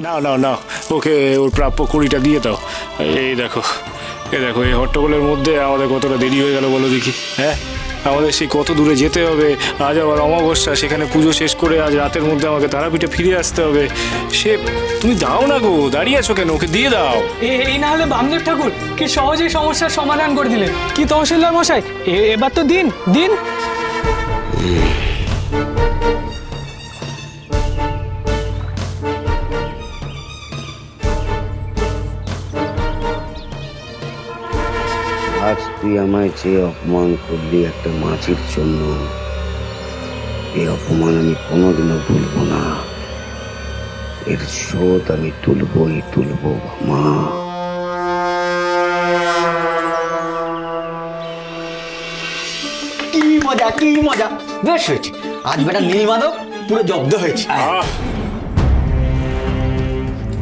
না না না, ওকে ওর প্রাপ্য কুড়িটা দিয়ে দাও। এই দেখো, এই হট্টগোলের মধ্যে আমাদের কতটা দেরি হয়ে গেল বলো দেখি। হ্যাঁ, আমাদের সেই কত দূরে যেতে হবে, আজ আবার অমাবস্যা, সেখানে পুজো শেষ করে আজ রাতের মধ্যে আমাকে তারাপীঠে ফিরে আসতে হবে। সে তুমি দাও না গো, দাঁড়িয়ে আছো কেন? ওকে দিয়ে দাও। এই না হলে বামদেব ঠাকুর কি সহজেই সমস্যার সমাধান করে দিলেন। কি তহসিলদার মশাই, এবার তো দিন দিন। আজ তুই আমায় যে অপমান করলি একটা মাছির জন্য, এই অপমান আমি কোনোদিনও ভুলবো না। এর শোধ আমি তুলবো মা। কি মজা, বেশ হয়েছে। আজ বেটা নীল মাধব পুরো জব্দ হয়েছে।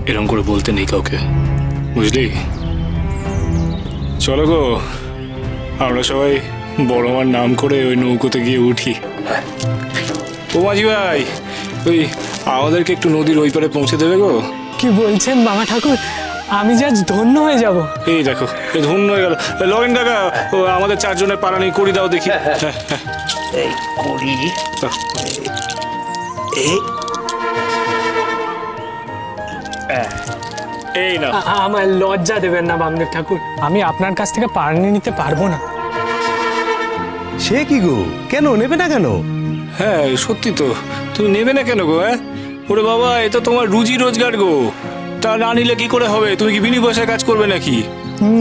এরকম করে বলতে নেই কাউকে, বুঝলি? চলো গো, আমরা সবাই বড় মার নাম করে ওই নৌকোতে গিয়ে উঠি। ও মাঝি ভাই, ওই আমাদেরকে একটু নদীর ওই পারে পৌঁছে দেবে গো? কি বলছেন বাবা ঠাকুর, আমি যে আজ ধন্য হয়ে যাব। এই দেখো, এই ধন্য হয়ে গেল। লগেন কাকা, ও আমাদের চারজনের পারানি করি দাও দেখি। এই করি দাও। এই না, আমার লজ্জা দেবেন না বামদেব ঠাকুর, আমি আপনার কাছ থেকে পারনি নিতে পারবো না। সে কি গো, কেন নেবে না কেন? হ্যাঁ সত্যি তো, তুমি নেবে না কেন গো? হ্যাঁ, ওরে বাবা, এ তো তোমার রুজি রোজগার গো, তা না নিলে কি করে হবে? তুমি কি বিনি পয়সায় কাজ করবে নাকি?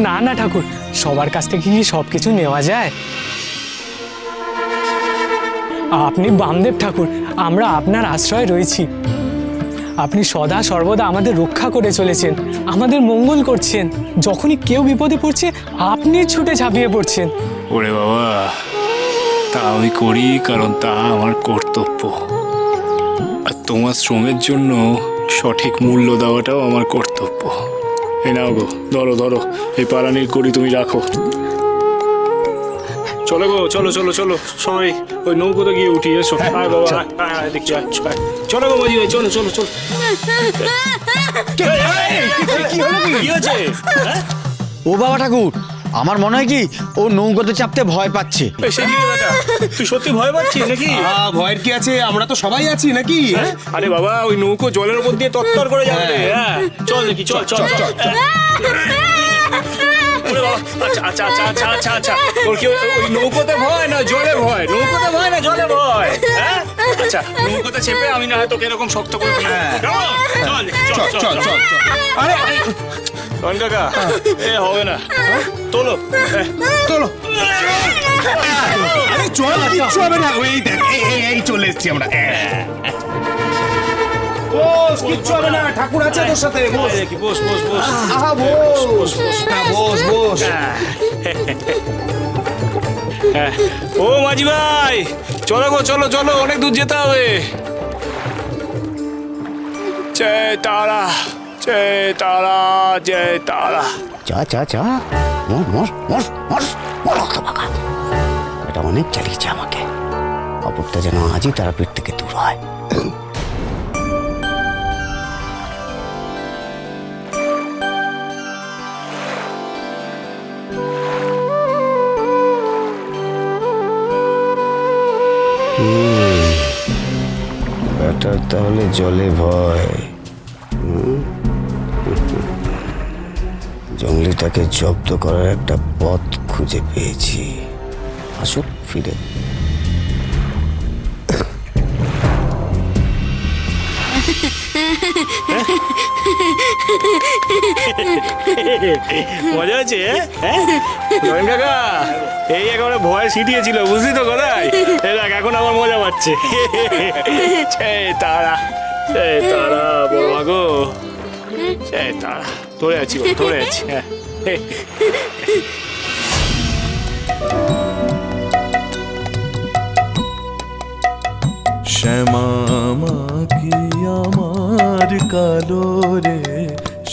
না না ঠাকুর, সবার কাছ থেকে কি সবকিছু নেওয়া যায়? আপনি বামদেব ঠাকুর, আমরা আপনার আশ্রয়ে রয়েছি। আপনি সদা সর্বদা আমাদের রক্ষা করে চলেছেন, আমাদের মঙ্গল করছেন। যখনই কেউ বিপদে পড়ছে আপনি ছুটে ঝাঁপিয়ে পড়ছেন। ওরে বাবা, তা আমি করি কারণ তা আমার কর্তব্য, আর তোমার শ্রমের জন্য সঠিক মূল্য দেওয়াটাও আমার কর্তব্য। এই নাও গো, ধরো ধরো, এই পারানির করি তুমি রাখো। চলো গো, চলো চলো চলো, সবাই ওই নৌকোতে গিয়ে উঠি। এসো, আয় বাবা, আয় দেখি, আয় চলো গো মাঝি ভাই, চলো চলো চলো। কি হয়েছে? ও বাবা ঠাকুর, আমার মনে হয় কি ও নৌকোতে চাপতে ভয় পাচ্ছে। সে কি বেটা, তুই সত্যি ভয় পাচ্ছিস নাকি? ভয়ের কি আছে, আমরা তো সবাই আছি নাকি? আরে বাবা, ওই নৌকো জলের উপর দিয়ে তত্তর করে যাবে রে। হ্যাঁ চল দেখি, চল চল চল। ওরে বাবা, আচ্ছা আচ্ছা আচ্ছা আচ্ছা আচ্ছা আচ্ছা, তোর কি ওই নৌকোতে ভয় না জলে ভয়? নৌকোতে ভয় না জলে ভয়? হ্যাঁ আচ্ছা, নৌকোতে চেপে আমি না হয় তোকে এরকম শক্ত করে দিই। চল চল চল চল। আরে রন কাকা, এ হবে না, তোলো চলো, আরে চল, কিচ্ছু হবে না। ওই দেখ, এই চলে এসেছি আমরা। বস, কিচ্ছু হবে না, ঠাকুর আছে তোর সাথে। বস, বস বস বস। আহা বস, না বস বস। ও মাঝি ভাই, চলো গো, চলো চলো, অনেক দূর যেতে হবে। জয় তারা, জয় তারা, জয় তারা। চা মর এটা অনেক চালিয়েছে আমাকে। অপরটা যেন আজই তারাপীঠ থেকে দূর হয়। ব্যাটার তাহলে জলে ভয়। জঙ্গলিটাকে জব্দ করার একটা পথ খুঁজে পেয়েছি। আসুক ফিরে। মজা হচ্ছে? রহিম কাকা, এই একেবারে ভয় ছিটিয়েছিল, বুঝলি তো কোথায়? দেখ এখন আমার মজা পাচ্ছে। তারা, তারা বড় গো, তারা ধরে আছি, ধরে আছি। হ্যাঁ, শ্যামা কি আমার কালো রে,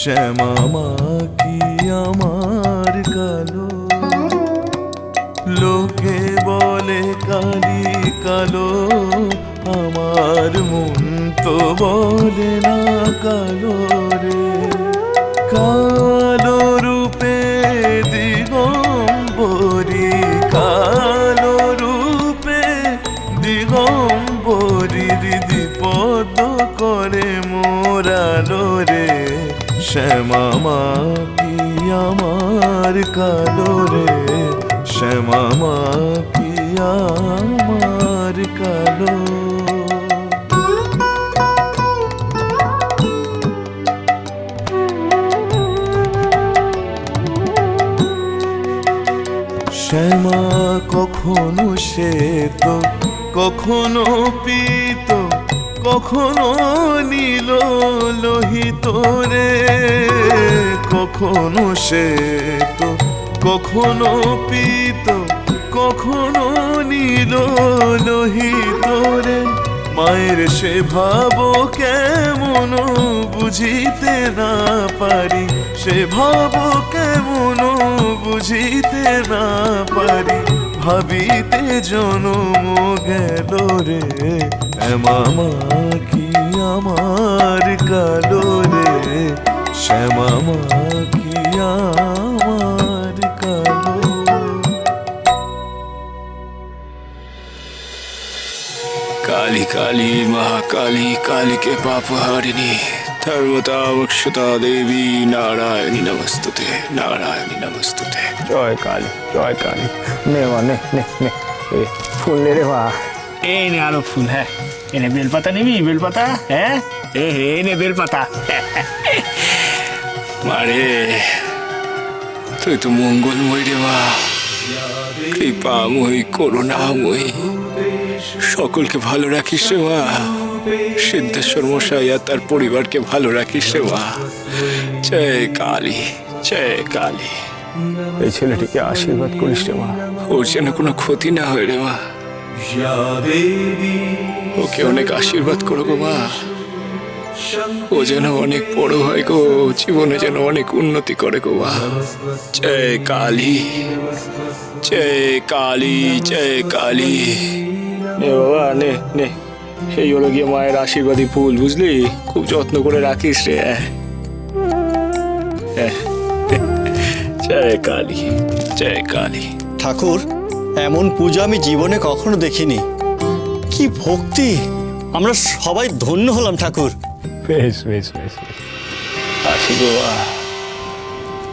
শ্যামা কি আমার কালো, লোকে বলে কালি কালো, আমার মন তো বলে না কালো রে, কালো রূপে দিগম্বরী, কালো রূপে দিগম্বরী, হৃদি পদ্ম করে মোরালো রে, শ্যামা মা কি আমার কালো রে, শ্যামা মা কি আমার কালো। শ্যামা কখনো শ্বেত, কখনো পীত, কখনো নীল লোহিত রে, কখনো শ্বেত, কখনো পীত, কখনো নীল লোহিত রে, মায়ের সে ভাব কেমন বুঝিতে না পারি, সে ভাব কেমন বুঝিতে না পারি, ভাবিতে জনম গেল রে, শ্যামা মা কি আমার কালো রে, শ্যামা মা কি আমার কালো। काली काली महाकाली काली के पाप हारिणी धर्मता वक्षता देवी नारायणी नमस्तुते, नारायणी नमस्तुते। জয় কালী, জয় কালী। নে মা, নে নে নে, এ ফুল নে রে মা। এই নে আরো ফুল, হ্যাঁ এনে বেলপাতা নিবি, বেলপাতা, হ্যাঁ নে বেলপাতা। মারে তুই তো মঙ্গলময় রে মা, কৃপাময়ী, করুণাময়ী, সকলকে ভালো রাখিস রে মা। সিদ্ধেশ্বর মশাই আর তার পরিবারকে ভালো রাখিস রে মা। জয় কালী, জয় কালী। এই ছেলেটিকে আশীর্বাদ করিস রে মা। ওর যেন কোনো ক্ষতি না হয় রে মা, ওকে অনেক আশীর্বাদ করো গো মা। ও যেন অনেক বড় হয় গো, জীবনে যেন অনেক উন্নতি করে গো মা। জয় কালী, জয় কালী, জয় কালী। নে বাবা, নে নে, এই হলো গিয়ে মায়ের আশীর্বাদী ফুল, বুঝলি? খুব যত্ন করে রাখিস রে। জয় কালী, জয় কালী। ঠাকুর, এমন পুজো আমি জীবনে কখনো দেখিনি। কি ভক্তি! আমরা সবাই ধন্য হলাম ঠাকুর। বেশ বেশ বেশ, আসি গো মা।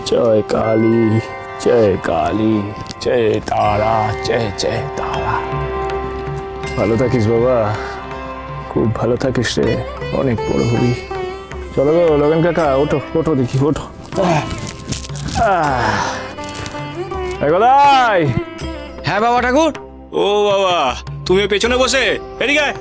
জয় কালী, জয় কালী, জয় তারা, জয় জয় তারা। ভালো থাকিস বাবা, খুব ভালো থাকিস রে, অনেক বড় হবি। চলো গো লগেন কাকা, ওঠো ওঠো দেখি, ওঠো। গদাই। হ্যাঁ বাবা ঠাকুর। ও বাবা, তুমি পেছনে বসে, এদিকে আয়।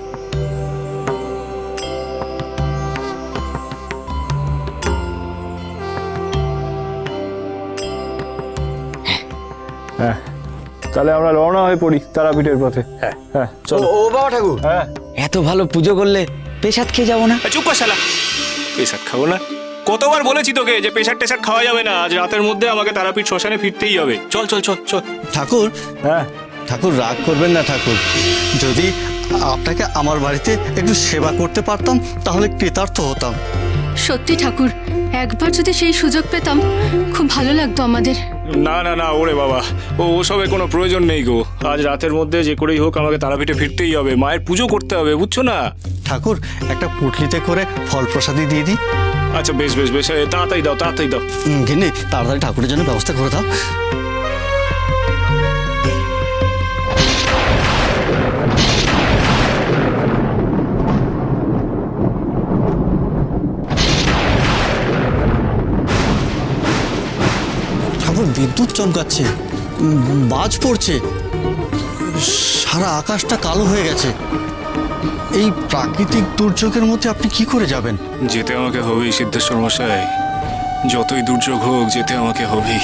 হ্যাঁ, তাহলে আমরা রওনা হয়ে পড়ি তারাপীঠের পথে। হ্যাঁ হ্যাঁ, চলো। ও বাবা ঠাকুর, হ্যাঁ, এত ভালো পুজো করলে পেশাদ খেয়ে যাবো না? চুপ কর শালা, পেশাদ খাবো না? কতবার বলেছি তোকে যে পেশাদ টেশাদ খাওয়া যাবে না, আজ রাতের মধ্যে আমাকে তারাপীঠ শ্মশানে ফিরতেই হবে। চল চল চল চল। ঠাকুর, হ্যাঁ, ঠাকুর রাগ করবেন না ঠাকুর। যদি আপনাকে আমার বাড়িতে একটু সেবা করতে পারতাম তাহলে কৃতার্থ হতাম। সত্যি ঠাকুর, একবার যদি সেই সুযোগ পেতাম খুব ভালো লাগতো আমাদের। না না না, ওরে বাবা, ওসবের কোনো প্রয়োজন নেই গো। আজ রাতের মধ্যে যে করেই হোক আমাকে তারাপীঠে ফিরতেই হবে, মায়ের পুজো করতে হবে, বুঝছো না? ঠাকুর, একটা পুটলিতে করে ফল প্রসাদি দিয়ে দিই। আচ্ছা বেশ বেশ বেশ, তাড়াতাড়ি দাও, তাড়াতাড়ি দাও। ঘিন্নি, তাড়াতাড়ি ঠাকুরের জন্য ব্যবস্থা করে দাও। ঠাকুর, বিদ্যুৎ চমকাচ্ছে, বাজ পড়ছে, সারা আকাশটা কালো হয়ে গেছে। এই প্রাকৃতিক দুর্যোগের মধ্যে আপনি কি করে যাবেন? যেতে আমাকে হবেই সিদ্ধেশ্বর মশাই, যতই দুর্যোগ হোক যেতে আমাকে হবেই।